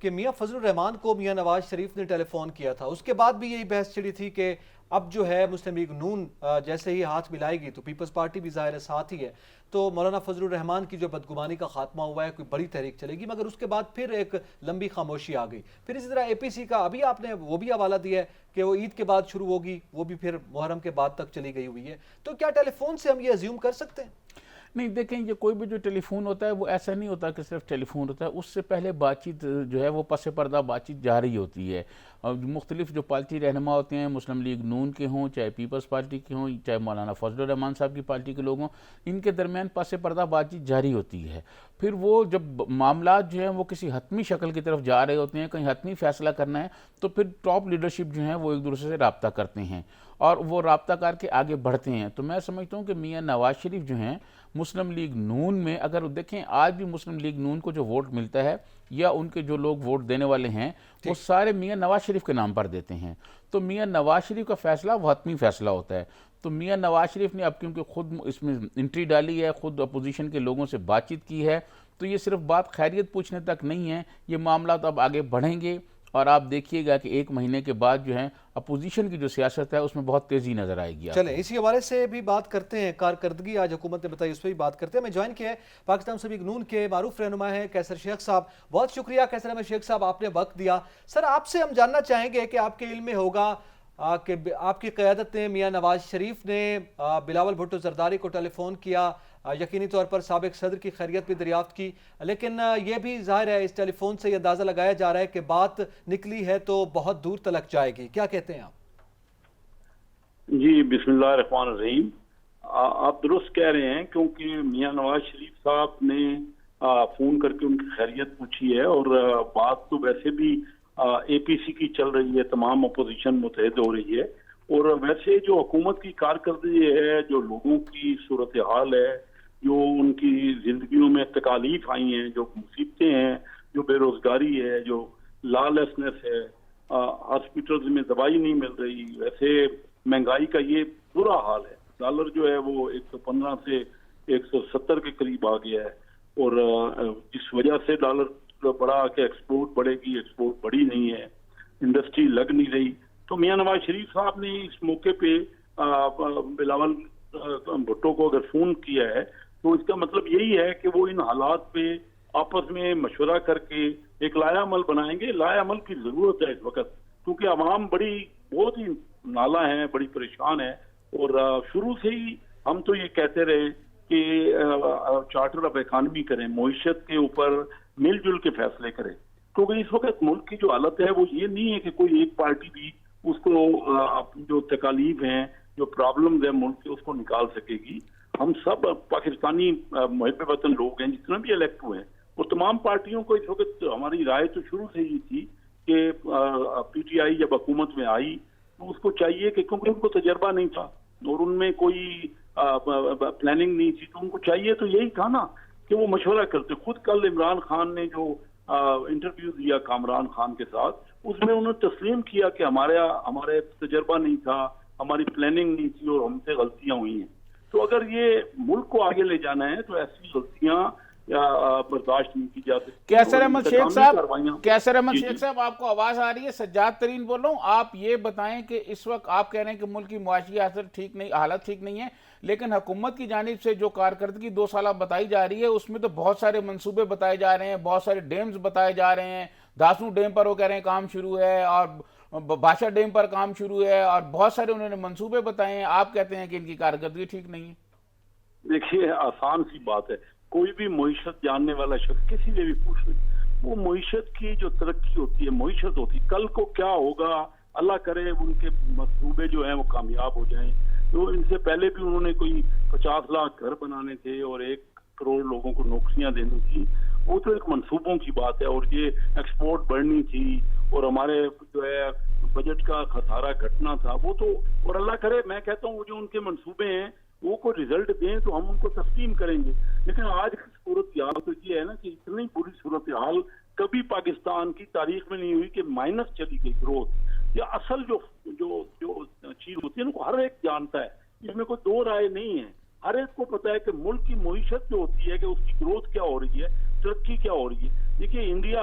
کہ میاں فضل الرحمان کو میاں نواز شریف نے ٹیلی فون کیا تھا، اس کے بعد بھی یہی بحث چھڑی تھی کہ اب جو ہے مسلم لیگ نون جیسے ہی ہاتھ ملائے گی تو پیپلز پارٹی بھی ظاہر ہے ساتھ ہی ہے، تو مولانا فضل الرحمان کی جو بدگمانی کا خاتمہ ہوا ہے کوئی بڑی تحریک چلے گی، مگر اس کے بعد پھر ایک لمبی خاموشی آ گئی۔ پھر اسی طرح اے پی سی کا ابھی آپ نے وہ بھی حوالہ دیا ہے کہ وہ عید کے بعد شروع ہوگی، وہ بھی پھر محرم کے بعد تک چلی گئی ہوئی ہے، تو کیا ٹیلی فون سے ہم یہ ازیوم کر سکتے ہیں؟ نہیں دیکھیں، یہ کوئی بھی جو ٹیلی فون ہوتا ہے وہ ایسا نہیں ہوتا کہ صرف ٹیلی فون ہوتا ہے، اس سے پہلے بات چیت جو ہے وہ پس پردہ بات چیت جاری ہوتی ہے، اور مختلف جو پارٹی رہنما ہوتے ہیں، مسلم لیگ نون کے ہوں، چاہے پیپلز پارٹی کے ہوں، چاہے مولانا فضل الرحمان صاحب کی پارٹی کے لوگ ہوں، ان کے درمیان پس پردہ بات چیت جاری ہوتی ہے۔ پھر وہ جب معاملات جو ہیں وہ کسی حتمی شکل کی طرف جا رہے ہوتے ہیں، کہیں حتمی فیصلہ کرنا ہے، تو پھر ٹاپ لیڈرشپ جو ہیں وہ ایک دوسرے سے رابطہ کرتے ہیں اور وہ رابطہ کر کے آگے بڑھتے ہیں۔ تو میں سمجھتا ہوں کہ میاں نواز شریف جو ہیں مسلم لیگ نون میں، اگر دیکھیں آج بھی مسلم لیگ نون کو جو ووٹ ملتا ہے یا ان کے جو لوگ ووٹ دینے والے ہیں وہ سارے میاں نواز شریف کے نام پر دیتے ہیں، تو میاں نواز شریف کا فیصلہ وہ حتمی فیصلہ ہوتا ہے۔ تو میاں نواز شریف نے اب کیونکہ خود اس میں انٹری ڈالی ہے، خود اپوزیشن کے لوگوں سے بات چیت کی ہے، تو یہ صرف بات خیریت پوچھنے تک نہیں ہے، یہ معاملات اب آگے بڑھیں گے، اور آپ دیکھیے گا کہ ایک مہینے کے بعد جو ہے اپوزیشن کی جو سیاست ہے اس میں بہت تیزی نظر آئے گی۔ چلیں اسی حوالے سے بھی بات کرتے ہیں، کارکردگی آج حکومت نے بتائی اس پہ بھی بات کرتے ہیں۔ میں جوائن کیا ہے پاکستان مسلم لیگ نون کے معروف رہنما ہیں کیسر شیخ صاحب، بہت شکریہ کیسر احمد شیخ صاحب، آپ نے وقت دیا۔ سر آپ سے ہم جاننا چاہیں گے کہ آپ کے علم میں ہوگا کہ آپ کی قیادت نے میاں نواز شریف نے بلاول بھٹو زرداری کو ٹیلی فون کیا، یقینی طور پر سابق صدر کی خیریت بھی دریافت کی، لیکن یہ بھی ظاہر ہے اس ٹیلی فون سے یہ اندازہ لگایا جا رہا ہے کہ بات نکلی ہے تو بہت دور تلک جائے گی، کیا کہتے ہیں آپ؟ جی بسم اللہ الرحمن الرحیم، آپ درست کہہ رہے ہیں، کیونکہ میاں نواز شریف صاحب نے فون کر کے ان کی خیریت پوچھی ہے، اور بات تو ویسے بھی اے پی سی کی چل رہی ہے، تمام اپوزیشن متحد ہو رہی ہے، اور ویسے جو حکومت کی کارکردگی ہے، جو لوگوں کی صورتحال ہے، جو ان کی زندگیوں میں تکالیف آئی ہیں، جو مصیبتیں ہیں، جو بے روزگاری ہے، جو لا لیسنس ہے، ہاسپٹلز میں دوائی نہیں مل رہی، ویسے مہنگائی کا یہ برا حال ہے، ڈالر جو ہے وہ 115 سے 170 کے قریب آ گیا ہے، اور اس وجہ سے ڈالر بڑھا کہ ایکسپورٹ بڑھے گی، ایکسپورٹ بڑھی نہیں ہے، انڈسٹری لگ نہیں رہی۔ تو میاں نواز شریف صاحب نے اس موقع پہ بلاول بھٹو کو اگر فون کیا ہے تو اس کا مطلب یہی ہے کہ وہ ان حالات پہ آپس میں مشورہ کر کے ایک لائحہ عمل بنائیں گے۔ لائحہ عمل کی ضرورت ہے اس وقت، کیونکہ عوام بہت ہی نالا ہے، بڑی پریشان ہے، اور شروع سے ہی ہم تو یہ کہتے رہے کہ چارٹر آف اکانومی کریں، معیشت کے اوپر مل جل کے فیصلے کریں، کیونکہ اس وقت ملک کی جو حالت ہے وہ یہ نہیں ہے کہ کوئی ایک پارٹی بھی اس کو جو تکالیف ہیں، جو پرابلمز ہیں ملک کے، اس کو نکال سکے گی۔ ہم سب پاکستانی محب وطن لوگ ہیں، جتنے بھی الیکٹ ہوئے ہیں، اور تمام پارٹیوں کو اس وقت ہماری رائے تو شروع سے ہی تھی کہ پی ٹی آئی جب حکومت میں آئی تو اس کو چاہیے کہ، کیونکہ ان کو تجربہ نہیں تھا اور ان میں کوئی پلاننگ نہیں تھی، تو ان کو چاہیے تو یہی تھا نا کہ وہ مشورہ کرتے۔ خود کل عمران خان نے جو انٹرویو دیا کامران خان کے ساتھ، اس میں انہوں نے تسلیم کیا کہ ہمارے تجربہ نہیں تھا، ہماری پلاننگ نہیں تھی، اور ہم سے غلطیاں ہوئی ہیں۔ تو اگر یہ ملک کو آگے لے جانا ہے تو ایسی غلطیاں برداشت نہیں کی جا سکتی۔ کیسر احمد شیخ صاحب آپ کو آواز آ رہی ہے؟ سجاد ترین بول رہا ہوں، آپ یہ بتائیں کہ اس وقت آپ کہہ رہے ہیں کہ ملک کی معاشی حالت ٹھیک نہیں ہے، لیکن حکومت کی جانب سے جو کارکردگی 2 سالہ بتائی جا رہی ہے اس میں تو بہت سارے منصوبے بتائے جا رہے ہیں، بہت سارے ڈیمز بتائے جا رہے ہیں، داسوں ڈیم پر وہ کہہ رہے ہیں کام شروع ہے، اور بادشاہ ڈیم پر کام شروع ہے، اور بہت سارے انہوں نے منصوبے بتائے ہیں، آپ کہتے ہیں کہ ان کی کارکردگی ٹھیک نہیں ہے۔ دیکھیے آسان سی بات ہے، کوئی بھی معیشت جاننے والا شخص کسی سے بھی پوچھ لیں، وہ معیشت کی جو ترقی ہوتی ہے، معیشت ہوتی ہے، کل کو کیا ہوگا اللہ کرے ان کے منصوبے جو ہیں وہ کامیاب ہو جائیں۔ تو ان سے پہلے بھی انہوں نے کوئی 50 لاکھ گھر بنانے تھے اور 1 کروڑ لوگوں کو نوکریاں دینی تھی، وہ تو ایک منصوبوں کی بات ہے، اور یہ ایکسپورٹ بڑھنی تھی، اور ہمارے جو ہے بجٹ کا خسارہ گھٹنا تھا، وہ تو، اور اللہ کرے میں کہتا ہوں وہ جو ان کے منصوبے ہیں وہ کو رزلٹ دیں تو ہم ان کو تسلیم کریں گے۔ لیکن آج کی صورتحال تو یہ ہے نا کہ اتنی بری صورتحال کبھی پاکستان کی تاریخ میں نہیں ہوئی کہ مائنس چلی گئی گروتھ۔ یا اصل جو چیز ہوتی ہے نا، ہر ایک جانتا ہے، اس میں کوئی 2 رائے نہیں ہے، ہر ایک کو پتا ہے کہ ملک کی معیشت جو ہوتی ہے کہ اس کی گروتھ کیا ہو رہی ہے، ترقی کیا ہو رہی ہے۔ دیکھیے انڈیا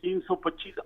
325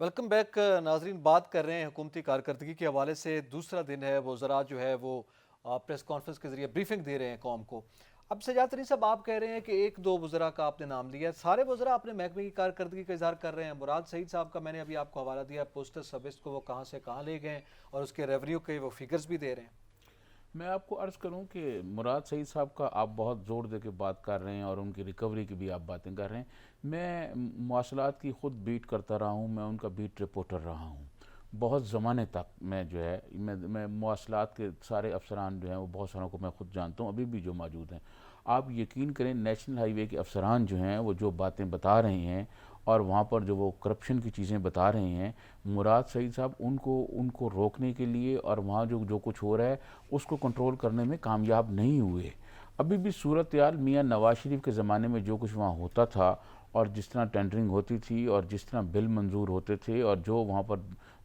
ویلکم بیک ناظرین، بات کر رہے ہیں حکومتی کارکردگی کے حوالے سے۔ دوسرا دن ہے، وزراء جو ہے وہ پریس کانفرنس کے ذریعے بریفنگ دے رہے ہیں قوم کو۔ اب سجاد ترین صاحب، آپ کہہ رہے ہیں کہ ایک دو وزراء کا آپ نے نام لیا ہے، سارے وزراء اپنے محکمے کی کارکردگی کا اظہار کر رہے ہیں۔ مراد سعید صاحب کا میں نے ابھی آپ کو حوالہ دیا، پوسٹل سروس کو وہ کہاں سے کہاں لے گئے اور اس کے ریونیو کے وہ فگرز بھی دے رہے ہیں۔ میں آپ کو عرض کروں کہ مراد سعید صاحب کا آپ بہت زور دے کے بات کر رہے ہیں اور ان کی ریکوری کی بھی آپ باتیں کر رہے ہیں۔ میں مواصلات کی خود بیٹ کرتا رہا ہوں، میں ان کا بیٹ رپورٹر رہا ہوں بہت زمانے تک۔ میں جو ہے میں مواصلات کے سارے افسران جو ہیں وہ بہت ساروں کو میں خود جانتا ہوں، ابھی بھی جو موجود ہیں۔ آپ یقین کریں، نیشنل ہائی وے کے افسران جو ہیں وہ جو باتیں بتا رہے ہیں اور وہاں پر جو وہ کرپشن کی چیزیں بتا رہے ہیں، مراد سعید صاحب ان کو روکنے کے لیے اور وہاں جو کچھ ہو رہا ہے اس کو کنٹرول کرنے میں کامیاب نہیں ہوئے۔ ابھی بھی صورتحال میاں نواز شریف کے زمانے میں جو کچھ وہاں ہوتا تھا اور جس طرح ٹینڈرنگ ہوتی تھی اور جس طرح بل منظور ہوتے تھے اور جو وہاں پر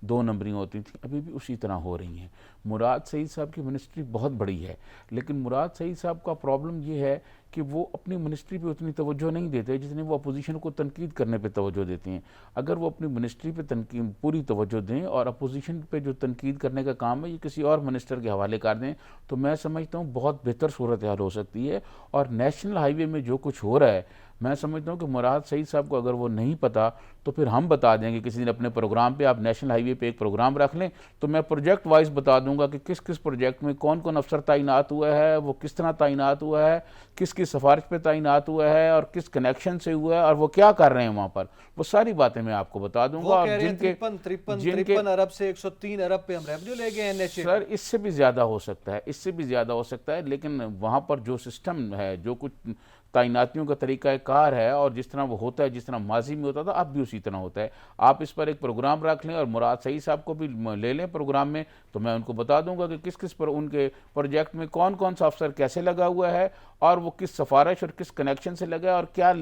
دو نمبریاں ہوتی تھیں، ابھی بھی اسی طرح ہو رہی ہیں۔ مراد سعید صاحب کی منسٹری بہت بڑی ہے، لیکن مراد سعید صاحب کا پرابلم یہ ہے کہ وہ اپنی منسٹری پہ اتنی توجہ نہیں دیتے جتنی وہ اپوزیشن کو تنقید کرنے پہ توجہ دیتے ہیں۔ اگر وہ اپنی منسٹری پہ پوری توجہ دیں اور اپوزیشن پہ جو تنقید کرنے کا کام ہے یہ کسی اور منسٹر کے حوالے کر دیں تو میں سمجھتا ہوں بہت بہتر صورتحال ہو سکتی ہے۔ اور نیشنل ہائی وے میں جو کچھ ہو رہا ہے، میں سمجھتا ہوں کہ مراد سعید صاحب کو اگر وہ نہیں پتا تو پھر ہم بتا دیں گے کسی دن اپنے پروگرام پہ۔ آپ نیشنل ہائی وے پہ ایک پروگرام رکھ لیں تو میں پروجیکٹ وائز بتا دوں گا کہ کس کس پروجیکٹ میں کون کون افسر تعینات ہوا ہے، وہ کس طرح تعینات ہوا ہے، کس کی سفارش پہ تعینات ہوا ہے اور کس کنیکشن سے ہوا ہے اور وہ کیا کر رہے ہیں وہاں پر، وہ ساری باتیں میں آپ کو بتا دوں گا۔ وہ اور کہہ رہے ہیں جن کے 53 ارب سے 103 ارب پہ ہم ریونیو لے گئے ہیں۔ سر اس سے بھی زیادہ ہو سکتا ہے، اس سے بھی زیادہ ہو سکتا ہے، لیکن وہاں پر جو سسٹم ہے، جو کچھ تعیناتیوں کا طریقہ کار ہے اور جس طرح وہ ہوتا ہے، جس طرح ماضی میں ہوتا تھا اب بھی اسی طرح ہوتا ہے۔ آپ اس پر ایک پروگرام رکھ لیں اور مراد سعید صاحب کو بھی لے لیں پروگرام میں تو میں ان کو بتا دوں گا کہ کس کس پر ان کے پروجیکٹ میں کون کون سا افسر کیسے لگا ہوا ہے اور وہ کس سفارش اور کس کنیکشن سے لگا ہے اور کیا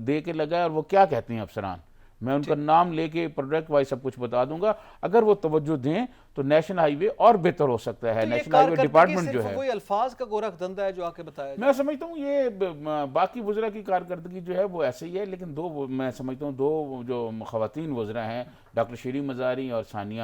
دے کے لگا ہے اور وہ کیا کہتے ہیں افسران۔ میں ان کا نام لے کے پروجیکٹ وائز سب کچھ بتا دوں گا۔ اگر وہ توجہ دیں تو نیشنل ہائی وے اور بہتر ہو سکتا ہے۔ نیشنل ہائی وے ڈپارٹمنٹ جو ہے، وہی الفاظ کا گورکھ دھندا ہے جو آ کے بتایا میں سمجھتا ہوں یہ باقی وزراء کی کارکردگی جو ہے وہ ایسے ہی ہے، لیکن میں سمجھتا ہوں دو جو خواتین وزراء ہیں، ڈاکٹر شیریں مزاری اور ثانیہ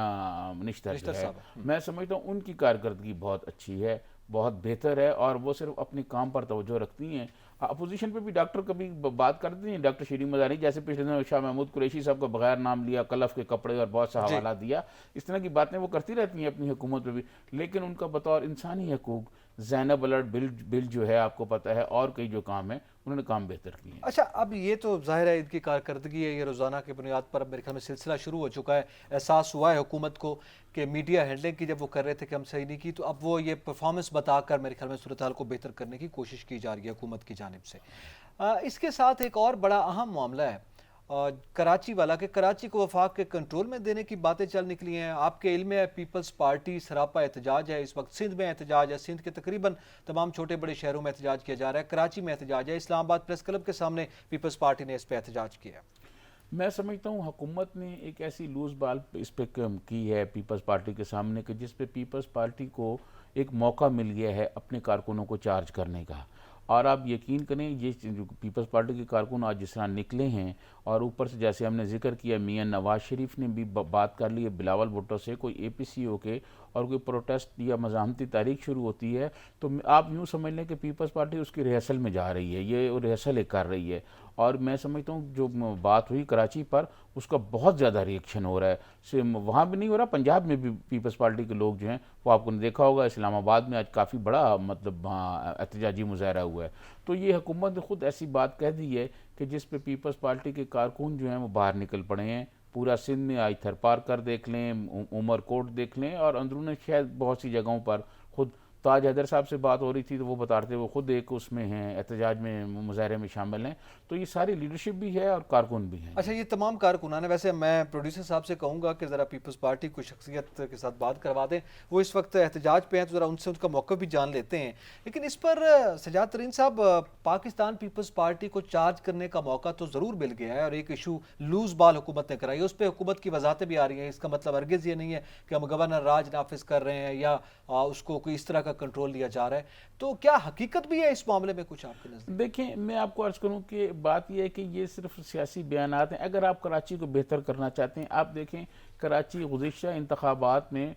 نشتر جو ہے، میں سمجھتا ہوں ان کی کارکردگی بہت اچھی ہے، بہت بہتر ہے اور وہ صرف اپنے کام پر توجہ رکھتی ہیں۔ اپوزیشن پہ بھی ڈاکٹر کبھی بات کرتے ہیں، ڈاکٹر شیریں مزاری جیسے پچھلے دنوں شاہ محمود قریشی صاحب کا بغیر نام لیا، کلف کے کپڑے اور بہت سا حوالہ دیا، اس طرح کی باتیں وہ کرتی رہتی ہیں اپنی حکومت پہ بھی، لیکن ان کا بطور انسانی حقوق زینب الرٹ بل جو ہے آپ کو پتہ ہے اور کئی جو کام ہیں انہوں نے کام بہتر کیے ہیں۔ اچھا، اب یہ تو ظاہر ہے ان کی کارکردگی ہے، یہ روزانہ کی بنیاد پر اب میرے خیال میں سلسلہ شروع ہو چکا ہے۔ احساس ہوا ہے حکومت کو کہ میڈیا ہینڈلنگ کی جب وہ کر رہے تھے کہ ہم صحیح نہیں کی، تو اب وہ یہ پرفارمنس بتا کر میرے خیال میں صورتحال کو بہتر کرنے کی کوشش کی جا رہی ہے حکومت کی جانب سے۔ اس کے ساتھ ایک اور بڑا اہم معاملہ ہے کراچی والا، کہ کراچی کو وفاق کے کنٹرول میں دینے کی باتیں چل نکلی ہیں۔ آپ کے علم میں ہے پیپلز پارٹی سراپا احتجاج ہے، اس وقت سندھ میں احتجاج ہے، سندھ کے تقریباً تمام چھوٹے بڑے شہروں میں احتجاج کیا جا رہا ہے، کراچی میں احتجاج ہے، اسلام آباد پریس کلب کے سامنے پیپلز پارٹی نے اس پہ احتجاج کیا۔ میں سمجھتا ہوں حکومت نے ایک ایسی لوز بال اس پہ کی ہے پیپلز پارٹی کے سامنے کہ جس پہ پیپلز پارٹی کو ایک موقع مل گیا ہے اپنے کارکنوں کو چارج کرنے کا۔ اور آپ یقین کریں یہ جو پیپلز پارٹی کے کارکن آج جس طرح نکلے ہیں اور اوپر سے جیسے ہم نے ذکر کیا میاں نواز شریف نے بھی بات کر لی ہے بلاول بھٹو سے، کوئی اے پی سی ہو کے اور کوئی پروٹیسٹ یا مزاحمتی تاریخ شروع ہوتی ہے تو آپ یوں سمجھ لیں کہ پیپلز پارٹی اس کی ریہرسل میں جا رہی ہے، یہ ریہرسل کر رہی ہے۔ اور میں سمجھتا ہوں جو بات ہوئی کراچی پر اس کا بہت زیادہ ریئیکشن ہو رہا ہے، وہاں بھی نہیں ہو رہا، پنجاب میں بھی پیپلز پارٹی کے لوگ جو ہیں وہ آپ کو نے دیکھا ہوگا، اسلام آباد میں آج کافی بڑا مطلب احتجاجی مظاہرہ ہوا ہے۔ تو یہ حکومت نے خود ایسی بات کہہ دی ہے کہ جس پہ پیپلز پارٹی کے کارکن جو ہیں وہ باہر نکل پڑے ہیں۔ پورا سندھ میں آج تھر پار کر دیکھ لیں، عمر کوٹ دیکھ لیں اور اندرون شہر بہت سی جگہوں پر خود تاج حیدر صاحب سے بات ہو رہی تھی تو وہ بتا رہے تھے وہ خود ایک اس میں ہیں احتجاج میں مظاہرے میں شامل ہیں۔ تو یہ ساری لیڈرشپ بھی ہے اور کارکن بھی ہیں۔ اچھا، یہ تمام کارکنان ہیں، ویسے میں پروڈیوسر صاحب سے کہوں گا کہ ذرا پیپلز پارٹی کو شخصیت کے ساتھ بات کروا دیں، وہ اس وقت احتجاج پہ ہیں تو ذرا ان سے ان کا موقف بھی جان لیتے ہیں۔ لیکن اس پر سجاد ترین صاحب، پاکستان پیپلز پارٹی کو چارج کرنے کا موقع تو ضرور مل گیا ہے اور ایک ایشو لوز بال حکومت نے کرائی ہے، اس پہ حکومت کی وضاحتیں بھی آ رہی ہیں۔ اس کا مطلب ہرگز یہ نہیں ہے کہ ہم گورنر راج نافذ کر رہے ہیں یا اس کو کوئی اس طرح کا کا کنٹرول لیا جا رہا ہے. تو کیا حقیقت بھی ہے اس معاملے میں کچھ آپ کے نزدیک؟ دیکھیں میں آپ کو عرض کروں کہ بات یہ ہے کہ یہ صرف سیاسی بیانات ہیں. اگر آپ کراچی کو بہتر کرنا چاہتے ہیں، آپ دیکھیں کراچی گزشتہ انتخابات میں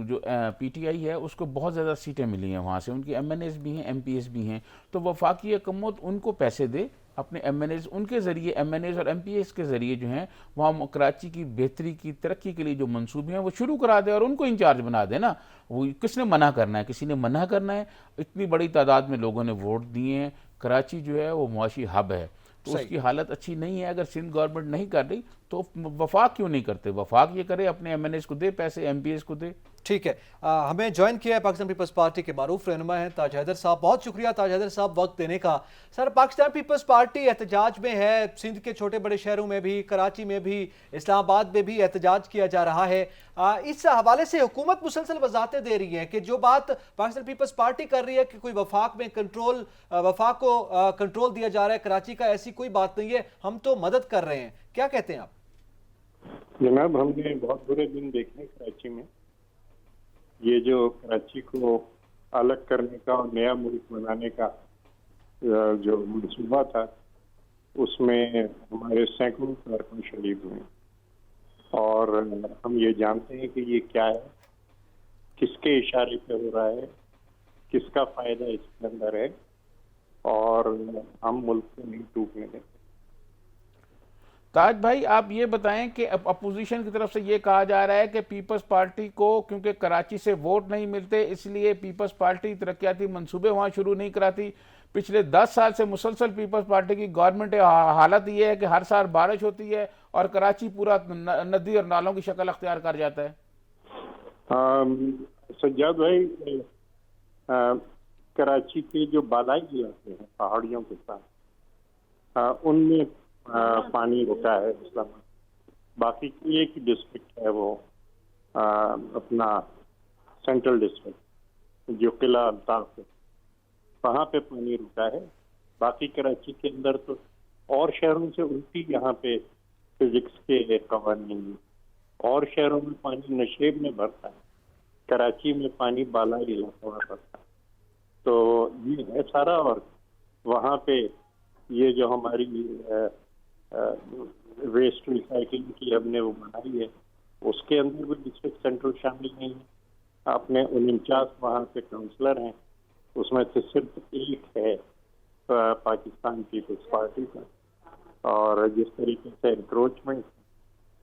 جو پی ٹی آئی ہے اس کو بہت زیادہ سیٹیں ملی ہیں وہاں سے، ان کی ایم این ایز بھی ہیں، ایم پی ایس بھی ہیں. تو وفاقی حکومت ان کو پیسے دے، اپنے ایم این ایز ان کے ذریعے، ایم این ایز اور ایم پی ایس کے ذریعے جو ہیں وہاں کراچی کی بہتری کی ترقی کے لیے جو منصوبے ہیں وہ شروع کرا دے اور ان کو انچارج بنا دے نا. وہ کس نے منع کرنا ہے؟ کسی نے منع کرنا ہے؟ اتنی بڑی تعداد میں لوگوں نے ووٹ دیے ہیں. کراچی جو ہے وہ معاشی ہب ہے، تو اس کی حالت اچھی نہیں ہے. اگر سندھ گورنمنٹ نہیں کر رہی تو وفاق کیوں نہیں کرتے؟ وفاق یہ کرے، اپنے ایم این ایس کو دے پیسے، ایم پی ایس کو دے. ٹھیک ہے. ہمیں جوائن کیا ہے پاکستان پیپلز پارٹی کے معروف رہنما ہیں تاج حیدر صاحب. بہت شکریہ تاج حیدر صاحب وقت دینے کا. سر، پاکستان پیپلز پارٹی احتجاج میں ہے، سندھ کے چھوٹے بڑے شہروں میں بھی، کراچی میں بھی، اسلام آباد میں بھی احتجاج کیا جا رہا ہے. اس حوالے سے حکومت مسلسل وضاحتیں دے رہی ہے کہ جو بات پاکستان پیپلز پارٹی کر رہی ہے کہ کوئی وفاق میں وفاق کو کنٹرول دیا جا رہا ہے کراچی کا، ایسی کوئی بات نہیں ہے، ہم تو مدد کر رہے ہیں. کیا کہتے ہیں آپ؟ جناب، ہم نے بہت برے دن دیکھے کراچی میں. یہ جو کراچی کو الگ کرنے کا اور نیا ملک بنانے کا جو منصوبہ تھا، اس میں ہمارے سینکڑوں کارکن شریک ہوئے، اور ہم یہ جانتے ہیں کہ یہ کیا ہے، کس کے اشارے پہ ہو رہا ہے، کس کا فائدہ اس کے اندر ہے، اور ہم ملک کو نہیں ٹوٹنے دیں. تاج بھائی، آپ یہ بتائیں کہ اپوزیشن کی طرف سے یہ کہا جا رہا ہے کہ پیپلز پارٹی کو کیونکہ کراچی سے ووٹ نہیں ملتے اس لیے پیپلز پارٹی ترقیاتی منصوبے وہاں شروع نہیں کراتی. پچھلے 10 سال سے مسلسل پیپلز پارٹی کی گورنمنٹ حالت یہ ہے کہ ہر سال بارش ہوتی ہے اور کراچی پورا ندی اور نالوں کی شکل اختیار کر جاتا ہے. سجاد بھائی، کراچی کے جو بالائی علاقے ہیں پہاڑیوں کے ساتھ، ان میں پانی رکا ہے اسلام آباد. باقی ایک ڈسٹرکٹ ہے وہ اپنا سینٹرل ڈسٹرکٹ جو قلعہ الطاف ہے، وہاں پہ پانی رکا ہے. باقی کراچی کے اندر تو اور شہروں سے الٹی یہاں پہ فزکس کے قوانین ہیں. اور شہروں میں پانی نشیب میں بھرتا ہے، کراچی میں پانی بالائی علاقوں میں بھرتا ہے. تو یہ ہے سارا. اور وہاں پہ یہ جو ہماری ویسٹ ریسائکلنگ کی ہم نے وہ بنائی ہے، اس کے اندر بھی ڈسٹرکٹ سینٹرل شامل نہیں ہے. اپنے 49 وہاں پہ کاؤنسلر ہیں، اس میں سے صرف ایک ہے پاکستان پیپلز پارٹی کا. اور جس طریقے سے انکروچمنٹ،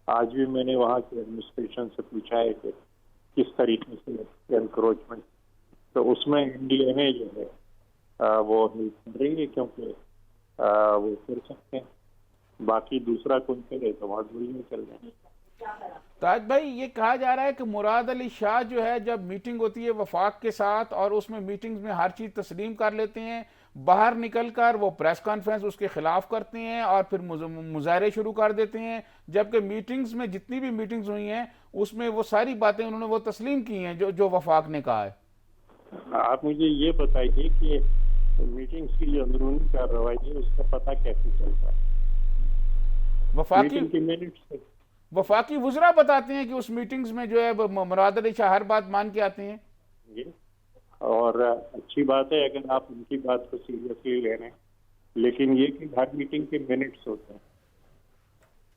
آج بھی میں نے وہاں کے ایڈمنسٹریشن سے پوچھا ہے کہ کس طریقے سے انکروچمنٹ، تو اس میں انڈیا میں جو ہے وہ ہیلپ کر رہی ہے کیونکہ وہ کر سکتے ہیں. باقی دوسرا کوئی کرے تو بہت بری میں چل رہے ہیں. تاج بھائی، یہ کہا جا رہا ہے کہ مراد علی شاہ جو ہے جب میٹنگ ہوتی ہے وفاق کے ساتھ اور اس میں میٹنگز میں ہر چیز تسلیم کر لیتے ہیں، باہر نکل کر وہ پریس کانفرنس اس کے خلاف کرتے ہیں اور پھر مظاہرے شروع کر دیتے ہیں، جبکہ میٹنگز میں جتنی بھی میٹنگز ہوئی ہیں اس میں وہ ساری باتیں انہوں نے وہ تسلیم کی ہیں جو وفاق نے کہا ہے. آپ مجھے یہ بتائیے کہ میٹنگز کی جو اندرونی کارروائی ہے اس کا پتہ کیسے چلتا ہے؟ وفاقی وزراء بتاتے ہیں کہ اس میٹنگز میں جو ہے مراد علی شاہ ہر بات مان کے آتے ہیں. اور اچھی بات ہے اگر آپ ان کی بات کو سیریسلی لے رہے ہیں، لیکن یہ کہ ہر میٹنگ کے منٹس ہوتے ہیں،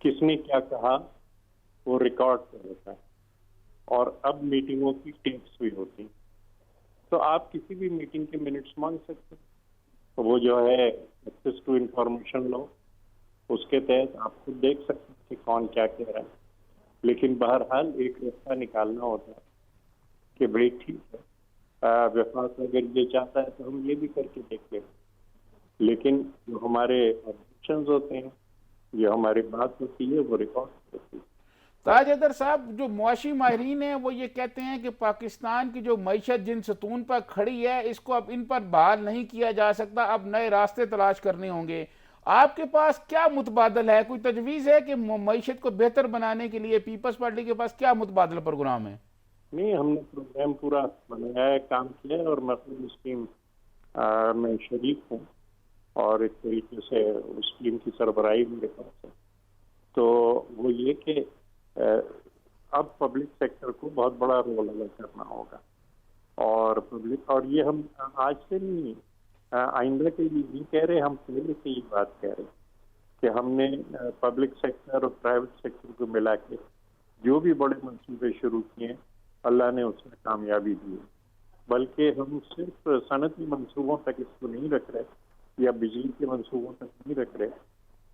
کس نے کیا کہا وہ ریکارڈ کر ہوتا ہے. اور اب میٹنگوں کی ٹیپس بھی ہوتی ہیں، تو آپ کسی بھی میٹنگ کے منٹس مانگ سکتے ہیں. وہ جو ہے ایکسیس ٹو انفارمیشن لاء، اس کے تحت آپ خود دیکھ سکتے ہیں کہ کون کیا کہہ رہا ہے. لیکن بہرحال ایک راستہ نکالنا ہوتا ہے کہ بھائی ٹھیک ہے، وفاق اگر یہ چاہتا ہے تو ہم یہ بھی کر کے دیکھتے ہیں. لیکن جو ہمارے آبجیکشنز ہوتے ہیں، جو ہماری بات ہوتی ہے، وہ ریکارڈ ہوتی ہے. تاج حیدر صاحب، جو معاشی ماہرین ہیں وہ یہ کہتے ہیں کہ پاکستان کی جو معیشت جن ستون پر کھڑی ہے اس کو اب ان پر بحال نہیں کیا جا سکتا، اب نئے راستے تلاش کرنے ہوں گے. آپ کے پاس کیا متبادل ہے؟ کوئی تجویز ہے کہ معیشت کو بہتر بنانے کے لیے پیپلز پارٹی کے پاس کیا متبادل پروگرام ہے؟ نہیں، ہم نے پروگرام پورا بنایا ہے، کام کیا ہے، اور میں اس ٹیم میں شریک ہوں اور ایک طریقے سے اس ٹیم کی سربراہی میرے پاس ہے. تو وہ یہ کہ اب پبلک سیکٹر کو بہت بڑا رول ادا کرنا ہوگا. اور پبلک، اور یہ ہم آج سے نہیں آئندہ کے لیے نہیں کہہ رہے، ہم پہلے سے یہ بات کہہ رہے کہ ہم نے پبلک سیکٹر اور پرائیویٹ سیکٹر کو ملا کے جو بھی بڑے منصوبے شروع کیے ہیں اللہ نے اس میں کامیابی دی ہے، بلکہ ہم صرف صنعتی منصوبوں تک اس کو نہیں رکھ رہے یا بجلی کے منصوبوں تک نہیں رکھ رہے،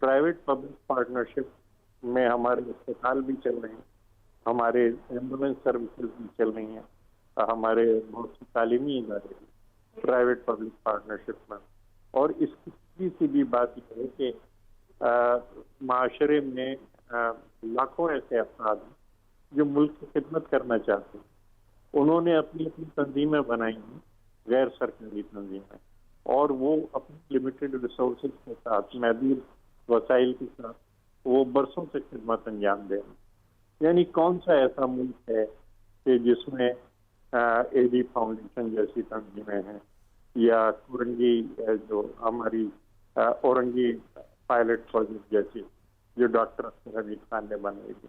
پرائیویٹ پبلک پارٹنرشپ میں ہمارے اسپتال بھی چل رہے ہیں، ہمارے ایمبولینس سروسز بھی چل رہی ہیں، ہمارے بہت سی تعلیمی ادارے بھی پرائیویٹ پبلک پارٹنرشپ میں، اور اس کی سی بھی بات یہ ہے کہ معاشرے میں لاکھوں ایسے افراد ہیں جو ملک کی خدمت کرنا چاہتے ہیں، انہوں نے اپنی اپنی تنظیمیں بنائی ہیں، غیر سرکاری تنظیمیں، اور وہ اپنی لمیٹڈ ریسورسز کے ساتھ، محدود وسائل کے ساتھ وہ برسوں سے خدمت انجام دے رہے ہیں۔ یعنی کون سا ایسا ملک ہے کہ جس میں اے ڈی فاؤنڈیشن جیسی تنظیمیں ہیں، یا اورنگی جو ہماری اورنگی پائلٹ پروجیکٹ جیسی جو ڈاکٹر اختر حمید خان نے بنائی تھی،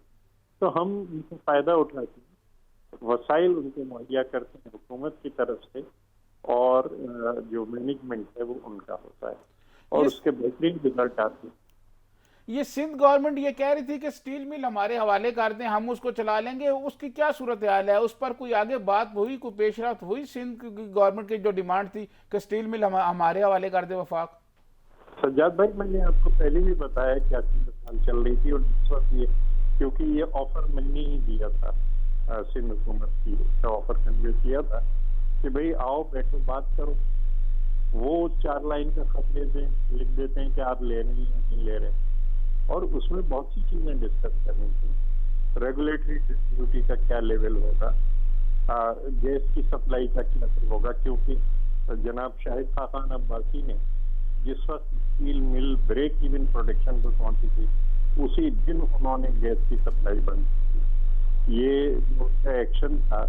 تو ہم ان سے فائدہ اٹھاتے ہیں، وسائل ان کو مہیا کرتے ہیں حکومت کی طرف سے، اور جو مینجمنٹ ہے وہ ان کا ہوتا ہے، اور اس کے بہترین رزلٹ آتے ہیں۔ یہ سندھ گورنمنٹ یہ کہہ رہی تھی کہ سٹیل مل ہمارے حوالے کر دیں، ہم اس کو چلا لیں گے، اس کی کیا صورتحال ہے؟ اس پر کوئی آگے بات ہوئی، کوئی پیش رفت ہوئی سندھ گورنمنٹ کی جو ڈیمانڈ تھی کہ سٹیل مل ہمارے حوالے کر دے وفاق؟ سجاد بھائی، میں نے آپ کو پہلے بھی بتایا کیا صورتحال چل رہی تھی، اور اس وقت یہ کیونکہ یہ آفر میں نے ہی دیا تھا، سندھ حکومت کی آفر کنوے کیا تھا کہ بھئی آؤ بیٹھو بات کرو، وہ 4 لائن کا خط لکھ دیتے ہیں کہ آپ لے رہے ہیں یا نہیں لے رہے، اور اس میں بہت سی چیزیں ڈسکس کرنی تھی، ریگولیٹری ڈیوٹی کا کیا لیول ہوگا، گیس کی سپلائی کا کیا ہوگا، کیونکہ جناب شاہد خاقان عباسی نے جس وقت اسٹیل مل بریک ایون پروڈکشن کو پہنچی تھی اسی دن انہوں نے گیس کی سپلائی بند کی۔ یہ جو ان کا ایکشن تھا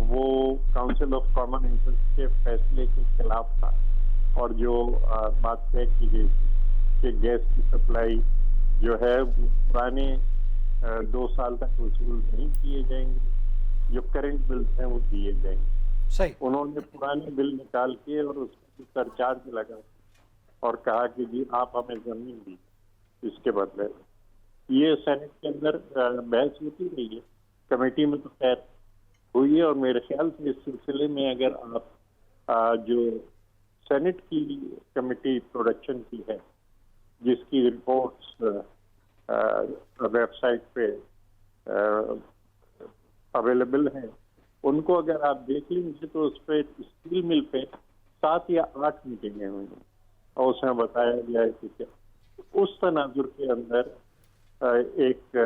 وہ کاؤنسل آف کامن انٹرسٹ کے فیصلے کے خلاف تھا، اور جو بات طے کی گئی تھی کہ گیس کی سپلائی جو ہے وہ پرانے 2 سال تک وصول نہیں کیے جائیں گے، جو کرنٹ بلز ہیں وہ دیے جائیں گے۔ صحیح۔ انہوں نے پرانے بل نکال کے اور اس کو سرچارج لگا اور کہا کہ جی آپ ہمیں زمین دی اس کے بدلے۔ یہ سینٹ کے اندر بحث ہوتی رہی ہے، کمیٹی میں تو خیر ہوئی ہے، اور میرے خیال سے اس سلسلے میں اگر آپ جو سینٹ کی کمیٹی پروڈکشن کی ہے جس کی رپورٹس ویب سائٹ پہ اویلیبل ہیں، ان کو اگر آپ دیکھ لیں گے تو اس پہ اسٹیل مل پہ 7 یا 8 میٹنگیں ہوئی ہیں، اور اس میں بتایا گیا ہے کہ اس تناظر کے اندر ایک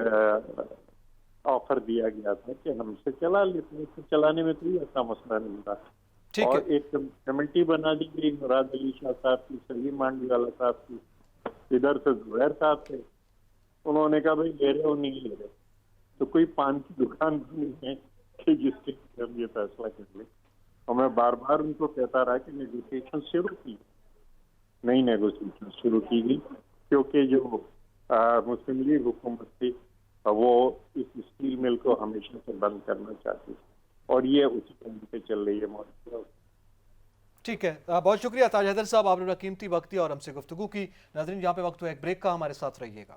آفر دیا گیا تھا کہ ہم سے چلا لیتے ہیں، اسے چلانے میں کوئی ایسا مسئلہ نہیں تھا، اور ایک کمیٹی بنا دی گئی، مراد علی شاہ صاحب کی، سلیم مانڈی والا صاحب کی، ادھر سے زبیر صاحب تھے، انہوں نے کہا بھائی لے رہے ہو نہیں لے رہے، تو کوئی پان کی دکان نہیں ہے کہ جس کے ہم یہ فیصلہ کر لیں، اور میں بار بار ان کو کہتا رہا کہ نیگوسیشن شروع کی، نئی نیگوسیشن شروع کی گئی، کیونکہ جو مسلم لیگ حکومت تھی وہ اس اسٹیل مل کو ہمیشہ سے بند کرنا چاہتی تھی، اور یہ اسی طرح پہ چل رہی ہے معاشرہ۔ ٹھیک ہے، بہت شکریہ تاج حیدر صاحب، آپ نے اپنا قیمتی وقت دیا اور ہم سے گفتگو کی۔ ناظرین یہاں پہ وقت ہوا ایک بریک کا، ہمارے ساتھ رہیے گا۔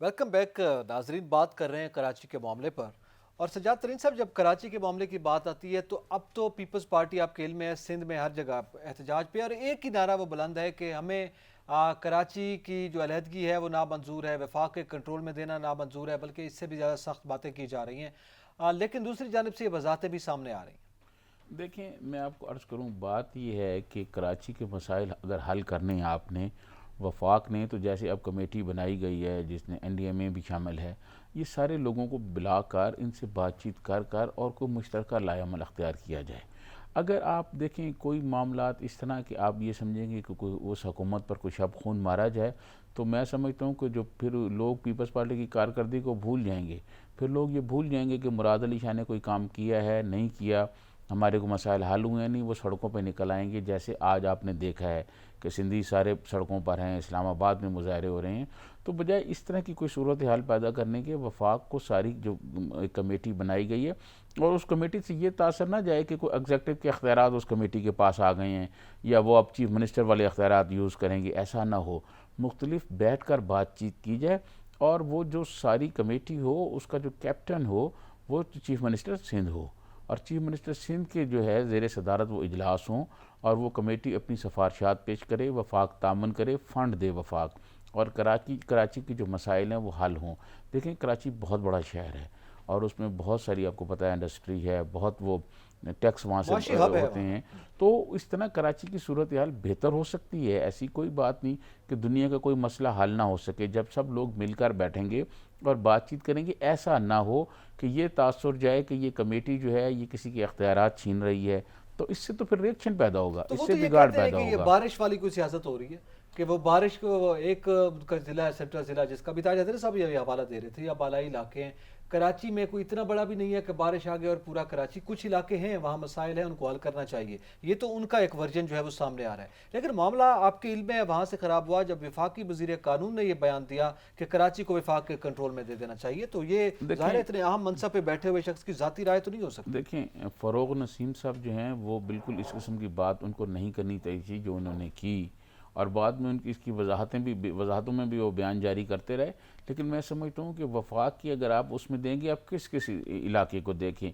Welcome back. ناظرین بات کر رہے ہیں کراچی کے معاملے پر، اور سجاد ترین صاحب جب کراچی کے معاملے کی بات آتی ہے تو اب تو پیپلز پارٹی آپ کے علم میں ہے سندھ میں ہر جگہ احتجاج پہ، اور ایک ہی نعرہ وہ بلند ہے کہ ہمیں کراچی کی جو علیحدگی ہے وہ نامنظور ہے، وفاق کے کنٹرول میں دینا نامنظور ہے، بلکہ اس سے بھی زیادہ سخت باتیں کی جا رہی ہیں، لیکن دوسری جانب سے یہ وضاحتیں بھی سامنے آ رہی ہیں۔ دیکھیں میں آپ کو عرض کروں، بات یہ ہے کہ کراچی کے مسائل اگر حل کرنے ہیں آپ نے، وفاق نے، تو جیسے اب کمیٹی بنائی گئی ہے جس میں NDMA بھی شامل ہے، یہ سارے لوگوں کو بلا کر ان سے بات چیت کر اور کوئی مشترکہ لائحہ عمل اختیار کیا جائے۔ اگر آپ دیکھیں کوئی معاملات اس طرح کہ آپ یہ سمجھیں گے کہ اس حکومت پر کوئی شب خون مارا جائے، تو میں سمجھتا ہوں کہ جو پھر لوگ پیپلز پارٹی کی کارکردگی کو بھول جائیں گے، پھر لوگ یہ بھول جائیں گے کہ مراد علی شاہ نے کوئی کام کیا ہے نہیں کیا، ہمارے کو مسائل حل ہوئے نہیں، وہ سڑکوں پہ نکل آئیں گے، جیسے آج آپ نے دیکھا ہے کہ سندھی سارے سڑکوں پر ہیں، اسلام آباد میں مظاہرے ہو رہے ہیں۔ تو بجائے اس طرح کی کوئی صورتحال پیدا کرنے کے، وفاق کو ساری جو ایک کمیٹی بنائی گئی ہے، اور اس کمیٹی سے یہ تاثر نہ جائے کہ کوئی ایگزیکٹو کے اختیارات اس کمیٹی کے پاس آ گئے ہیں یا وہ اب چیف منسٹر والے اختیارات یوز کریں گے، ایسا نہ ہو۔ مختلف بیٹھ کر بات چیت کی جائے، اور وہ جو ساری کمیٹی ہو اس کا جو کیپٹن ہو وہ چیف منسٹر سندھ ہو، اور چیف منسٹر سندھ کے جو ہے زیر صدارت وہ اجلاس ہوں، اور وہ کمیٹی اپنی سفارشات پیش کرے، وفاق تعاون کرے، فنڈ دے وفاق، اور کراچی کی جو مسائل ہیں وہ حل ہوں۔ دیکھیں کراچی بہت بڑا شہر ہے، اور اس میں بہت ساری آپ کو پتہ ہے انڈسٹری ہے، بہت وہ ٹیکس وہاں سے معاشی ہب ہے ہوتے ہیں، تو اس طرح کراچی کی صورتحال بہتر ہو سکتی ہے۔ ایسی کوئی بات نہیں کہ دنیا کا کوئی مسئلہ حل نہ ہو سکے، جب سب لوگ مل کر بیٹھیں گے اور بات چیت کریں گے۔ ایسا نہ ہو کہ یہ تاثر جائے کہ یہ کمیٹی جو ہے یہ کسی کے اختیارات چھین رہی ہے، تو اس سے تو پھر ریئیکشن پیدا ہوگا، تو اس وہ سے تو یہ بگاڑ کہتے ہیں پیدا کہ یہ ہوگا۔ بارش والی کوئی سیاست ہو رہی ہے کہ وہ بارش کو ایک ضلع ہے، سینٹرل ضلع جس کا بھی تاج حیدر صاحب یہ حوالہ دے رہے تھے، یا بالائی علاقے ہیں کراچی میں، کوئی اتنا بڑا بھی نہیں ہے کہ بارش آ گئی اور پورا کراچی، کچھ علاقے ہیں وہاں مسائل ہیں، ان کو حل کرنا چاہیے۔ یہ تو ان کا ایک ورژن جو ہے وہ سامنے آ رہا ہے، لیکن معاملہ آپ کے علم میں وہاں سے خراب ہوا جب وفاقی وزیر قانون نے یہ بیان دیا کہ کراچی کو وفاق کے کنٹرول میں دے دینا چاہیے۔ تو یہ ظاہر ہے اتنے اہم منصب پہ بیٹھے ہوئے شخص کی ذاتی رائے تو نہیں ہو سکتی۔ دیکھیں فروغ نسیم صاحب جو ہیں وہ بالکل اس قسم کی بات ان کو نہیں کرنی چاہیے جو انہوں نے کی، اور بعد میں ان کی اس کی وضاحتوں میں بھی وہ بیان جاری کرتے رہے۔ لیکن میں سمجھتا ہوں کہ وفاق کی اگر آپ اس میں دیں گے، آپ کس علاقے کو دیکھیں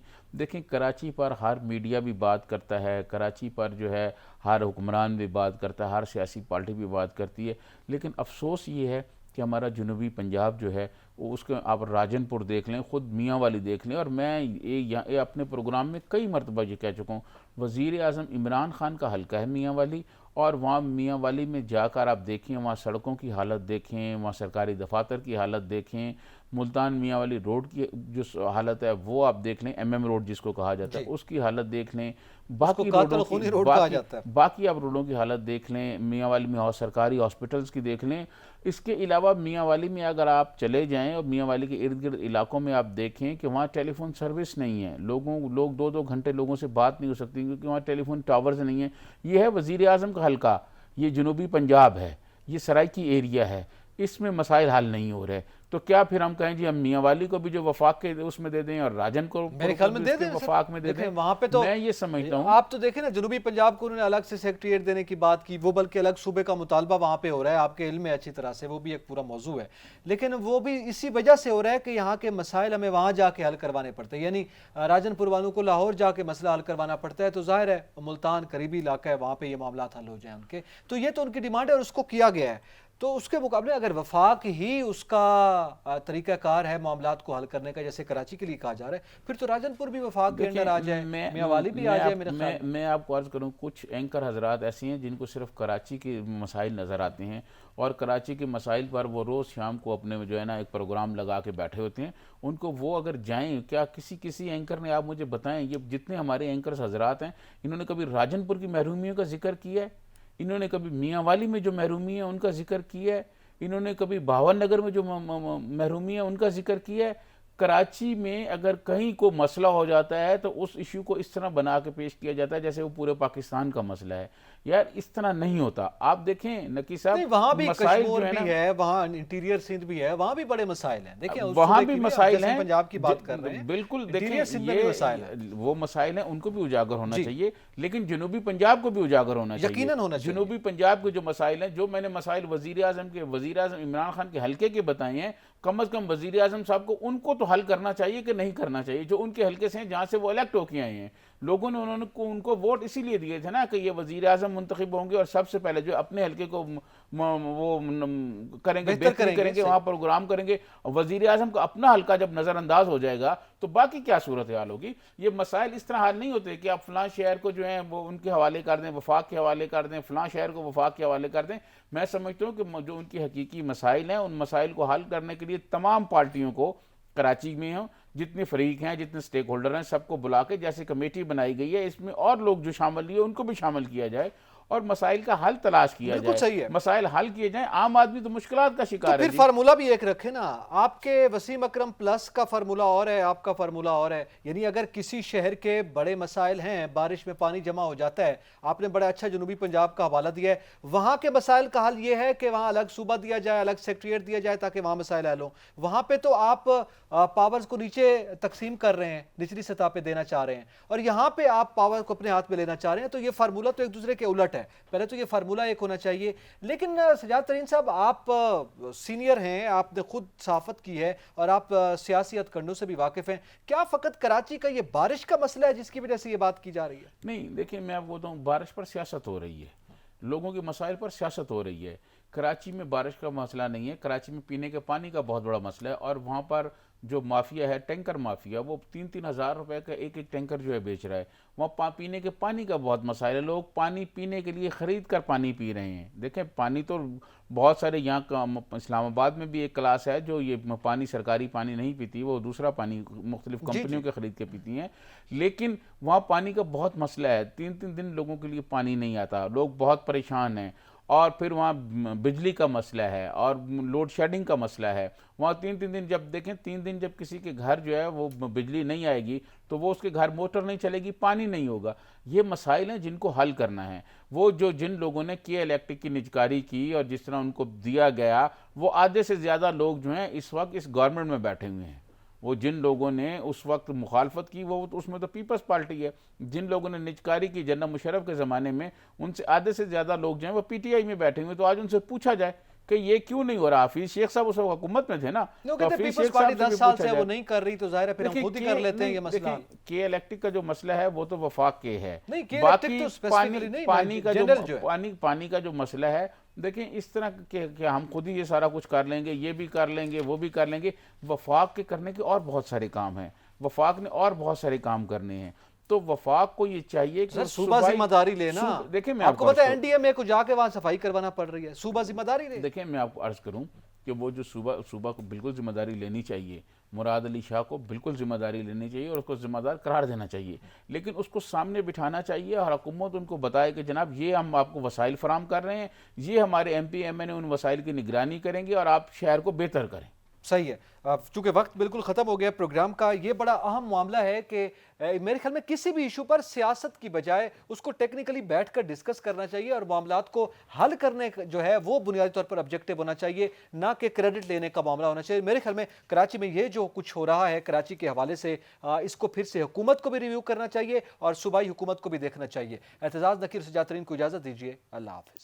کراچی پر ہر میڈیا بھی بات کرتا ہے، کراچی پر جو ہے ہر حکمران بھی بات کرتا ہے، ہر سیاسی پارٹی بھی بات کرتی ہے، لیکن افسوس یہ ہے کہ ہمارا جنوبی پنجاب جو ہے اس کو آپ راجن پور دیکھ لیں، خود میاں والی دیکھ لیں، اور میں یہ اپنے پروگرام میں کئی مرتبہ یہ کہہ چکا ہوں، وزیر اعظم عمران خان کا حلقہ ہے میاں والی، اور وہاں میاں والی میں جا کر آپ دیکھیں، وہاں سڑکوں کی حالت دیکھیں، وہاں سرکاری دفاتر کی حالت دیکھیں، ملتان میاں والی روڈ کی جو حالت ہے وہ آپ دیکھ لیں، ایم روڈ جس کو کہا جاتا ہے اس کی حالت دیکھ لیں، باقی قاتل خونی روڈ کہا جاتا ہے، باقی آپ روڈوں کی حالت دیکھ لیں، میاں والی میں سرکاری ہاسپٹلز کی دیکھ لیں۔ اس کے علاوہ میاں والی میں اگر آپ چلے جائیں اور میاں والی کے ارد گرد علاقوں میں آپ دیکھیں کہ وہاں ٹیلی فون سروس نہیں ہے، لوگ 2 گھنٹے لوگوں سے بات نہیں ہو سکتی کیونکہ وہاں ٹیلی فون ٹاورز نہیں ہیں۔ یہ ہے وزیر اعظم کا حلقہ، یہ جنوبی پنجاب ہے، یہ سرائکی ایریا ہے، اس میں مسائل حل نہیں ہو رہے، تو کیا پھر ہم کہیں جی ہم میاں والی کو بھی جو وفاق کے اس میں دے دیں اور راجن کو میرے خیال میں دے دیں، وفاق میں دے دیں؟ وہاں پہ تو میں یہ سمجھتا ہوں آپ تو دیکھیں نا جنوبی پنجاب کو انہوں نے الگ سے سیکریٹریٹ دینے کی بات کی، وہ بلکہ الگ صوبے کا مطالبہ وہاں پہ ہو رہا ہے، آپ کے علم میں اچھی طرح سے وہ بھی ایک پورا موضوع ہے، لیکن وہ بھی اسی وجہ سے ہو رہا ہے کہ یہاں کے مسائل ہمیں وہاں جا کے حل کروانے پڑتے ہیں، یعنی راجن پور والوں کو لاہور جا کے مسئلہ حل کروانا پڑتا ہے، تو ظاہر ہے ملتان قریبی علاقہ ہے، وہاں پہ یہ معاملات حل ہو جائیں ان کے، تو یہ تو ان کی ڈیمانڈ ہے اور اس کو کیا گیا ہے۔ تو اس کے مقابلے اگر وفاق ہی اس کا طریقہ کار ہے معاملات کو حل کرنے کا، جیسے کراچی کے لیے کہا جا رہا ہے، پھر تو راجن پور بھی وفاق کے اندر آ جائے، میاں والی بھی آ جائے۔ میرے خیال میں آپ کو عرض کروں، کچھ اینکر حضرات ایسے ہیں جن کو صرف کراچی کے مسائل نظر آتے ہیں، اور کراچی کے مسائل پر وہ روز شام کو اپنے جو ہے نا ایک پروگرام لگا کے بیٹھے ہوتے ہیں، ان کو وہ اگر جائیں، کیا کسی اینکر نے آپ مجھے بتائیں، یہ جتنے ہمارے اینکرز حضرات ہیں انہوں نے کبھی راجن پور کی محرومیوں کا ذکر کیا ہے؟ انہوں نے کبھی میاں والی میں جو محرومی ہے ان کا ذکر کیا ہے؟ انہوں نے کبھی بھاون نگر میں جو محرومی ہے ان کا ذکر کیا ہے؟ کراچی میں اگر کہیں کوئی مسئلہ ہو جاتا ہے تو اس ایشو کو اس طرح بنا کے پیش کیا جاتا ہے جیسے وہ پورے پاکستان کا مسئلہ ہے۔ یار اس طرح نہیں ہوتا۔ آپ دیکھیں نقی صاحب، وہاں بھی مسائل کشمور جو بھی ہے، وہاں انٹیریئر سندھ بھی ہے، وہاں بھی بڑے مسائل ہیں، دیکھیں وہاں بھی مسائل ہیں، پنجاب کی بات کر رہے ہیں، بالکل انٹیریئر سندھ میں بھی مسائل ہیں، وہ مسائل ہیں، ان کو بھی اجاگر ہونا چاہیے، لیکن جنوبی پنجاب کو بھی اجاگر ہونا چاہیے، یقیناً ہونا چاہیے۔ جنوبی پنجاب کے جو مسائل ہیں، جو میں نے مسائل وزیر اعظم عمران خان کے حلقے کے بتائے ہیں، کم از کم وزیر اعظم صاحب کو ان کو تو حل کرنا چاہیے کہ نہیں کرنا چاہیے، جو ان کے حلقے سے ہیں جہاں سے وہ الیکٹ ہو کے آئے ہیں۔ لوگوں نے ان کو ووٹ اسی لیے دیے تھے نا کہ یہ وزیر اعظم منتخب ہوں گے اور سب سے پہلے جو اپنے حلقے کو وہ کریں گے، بہتر کریں گے، وہاں پروگرام کریں گے۔ وزیر اعظم کا اپنا حلقہ جب نظر انداز ہو جائے گا تو باقی کیا صورتحال ہوگی؟ یہ مسائل اس طرح حل نہیں ہوتے کہ آپ فلاں شہر کو جو ہیں وہ ان کے حوالے کر دیں، وفاق کے حوالے کر دیں، فلاں شہر کو وفاق کے حوالے کر دیں۔ میں سمجھتا ہوں کہ جو ان کی حقیقی مسائل ہیں، ان مسائل کو حل کرنے کے لیے تمام پارٹیوں کو کراچی میں ہوں، جتنے فریق ہیں، جتنے سٹیک ہولڈر ہیں، سب کو بلا کے جیسے کمیٹی بنائی گئی ہے، اس میں اور لوگ جو شامل ہوئے ان کو بھی شامل کیا جائے، اور مسائل کا حل تلاش کیا بالکل صحیح ہے۔ جائے، مسائل حل کیے جائیں. عام آدمی تو مشکلات کا تو شکار ہے. پھر فارمولا بھی ایک رکھے نا، آپ کے وسیم اکرم پلس کا فارمولا اور ہے، آپ کا فارمولا اور ہے. یعنی اگر کسی شہر کے بڑے مسائل ہیں، بارش میں پانی جمع ہو جاتا ہے، آپ نے بڑا اچھا جنوبی پنجاب کا حوالہ دیا ہے، وہاں کے مسائل کا حل یہ ہے کہ وہاں الگ صوبہ دیا جائے، الگ سیکٹریٹ دیا جائے تاکہ وہاں مسائل حل ہوں. وہاں پہ تو آپ پاورز کو نیچے تقسیم کر رہے ہیں، نچلی سطح پہ دینا چاہ رہے ہیں، اور یہاں پہ آپ پاور کو اپنے ہاتھ میں لینا چاہ رہے ہیں. تو یہ فارمولا تو ایک دوسرے کے الٹ ہے. پہلے تو یہ فارمولا ایک ہونا چاہیے. لیکن سجاد ترین صاحب، آپ سینئر ہیں، آپ نے خود صحافت کی ہے اور آپ سیاسی ہتھ کنڈوں سے بھی واقف ہیں. کیا فقط کراچی کا یہ بارش کا مسئلہ ہے جس کی وجہ سے یہ بات کی جا رہی ہے؟ نہیں دیکھیں، میں آپ کو بتاؤں، بارش پر سیاست ہو رہی ہے، لوگوں کے مسائل پر سیاست ہو رہی ہے. کراچی میں بارش کا مسئلہ نہیں ہے، کراچی میں پینے کے پانی کا بہت بڑا مسئلہ ہے. اور وہاں پر جو مافیا ہے، ٹینکر مافیا، وہ 3-3 ہزار روپے کا ایک ٹینکر جو ہے بیچ رہا ہے. وہاں پینے کے پانی کا بہت مسائل ہے، لوگ پانی پینے کے لیے خرید کر پانی پی رہے ہیں. دیکھیں، پانی تو بہت سارے یہاں کا، اسلام آباد میں بھی ایک کلاس ہے جو یہ پانی، سرکاری پانی نہیں پیتی، وہ دوسرا پانی مختلف کمپنیوں کے خرید کے پیتی ہیں. لیکن وہاں پانی کا بہت مسئلہ ہے، 3-3 دن لوگوں کے لیے پانی نہیں آتا، لوگ بہت پریشان ہیں. اور پھر وہاں بجلی کا مسئلہ ہے اور لوڈ شیڈنگ کا مسئلہ ہے. وہاں 3-3 دن، جب دیکھیں 3 دن جب کسی کے گھر جو ہے وہ بجلی نہیں آئے گی تو وہ اس کے گھر موٹر نہیں چلے گی، پانی نہیں ہوگا. یہ مسائل ہیں جن کو حل کرنا ہے. وہ جن لوگوں نے کے الیکٹرک کی نجکاری کی اور جس طرح ان کو دیا گیا، وہ آدھے سے زیادہ لوگ جو ہیں اس وقت اس گورنمنٹ میں بیٹھے ہوئے ہیں. وہ جن لوگوں نے اس وقت مخالفت کی، وہ اس میں تو پیپلز پارٹی ہے. جن لوگوں نے نجکاری کی جنرل مشرف کے زمانے میں، ان سے آدھے سے زیادہ لوگ جو ہیں وہ پی ٹی آئی میں بیٹھے ہوئے. تو آج ان سے پوچھا جائے کہ یہ کیوں نہیں ہو رہا. حفیظ شیخ صاحب اس وقت حکومت میں تھے نا، لوگ تو کہتے ہیں حفیظ پیپلز شیخ پارٹی صاحب 10 سے سال بھی سے پوچھا وہ جائے. نہیں کر رہی، تو ظاہر ہے پھر ہم خود ہی کر لیتے ہیں یہ مسئلہ. کے الیکٹرک کا جو مسئلہ ہے وہ تو وفاق کے ہے. نہیں، کے باقی الیکٹرک تو specifically نہیں، پانی کا جو مسئلہ ہے، دیکھیں اس طرح کہ ہم خود ہی یہ سارا کچھ کر لیں گے، یہ بھی کر لیں گے، وہ بھی کر لیں گے. وفاق کے کرنے کے اور بہت سارے کام ہیں، وفاق نے اور بہت سارے کام کرنے ہیں. تو وفاق کو یہ چاہیے کہ صوبہ ذمہ داری لینا. دیکھیں، میں آپ کو پتا ہے این ڈی ایم اے کو جا کے وہاں صفائی کروانا پڑ رہی ہے، صوبہ ذمہ داری لے. دیکھیں، میں آپ کو عرض کروں کہ وہ جو صوبہ کو بالکل ذمہ داری لینی چاہیے. مراد علی شاہ کو بالکل ذمہ داری لینی چاہیے اور اس کو ذمہ دار قرار دینا چاہیے. لیکن اس کو سامنے بٹھانا چاہیے اور حکومت ان کو بتائے کہ جناب یہ ہم آپ کو وسائل فراہم کر رہے ہیں، یہ ہمارے ایم پی ایم این اے ان وسائل کی نگرانی کریں گے اور آپ شہر کو بہتر کریں. صحیح ہے. چونکہ وقت بالکل ختم ہو گیا پروگرام کا، یہ بڑا اہم معاملہ ہے کہ میرے خیال میں کسی بھی ایشو پر سیاست کی بجائے اس کو ٹیکنیکلی بیٹھ کر ڈسکس کرنا چاہیے اور معاملات کو حل کرنے جو ہے وہ بنیادی طور پر آبجیکٹو ہونا چاہیے، نہ کہ کریڈٹ لینے کا معاملہ ہونا چاہیے. میرے خیال میں کراچی میں یہ جو کچھ ہو رہا ہے کراچی کے حوالے سے، اس کو پھر سے حکومت کو بھی ریویو کرنا چاہیے اور صوبائی حکومت کو بھی دیکھنا چاہیے. اعتزاز نکیر، سجاد ترین کو اجازت دیجیے. اللہ حافظ.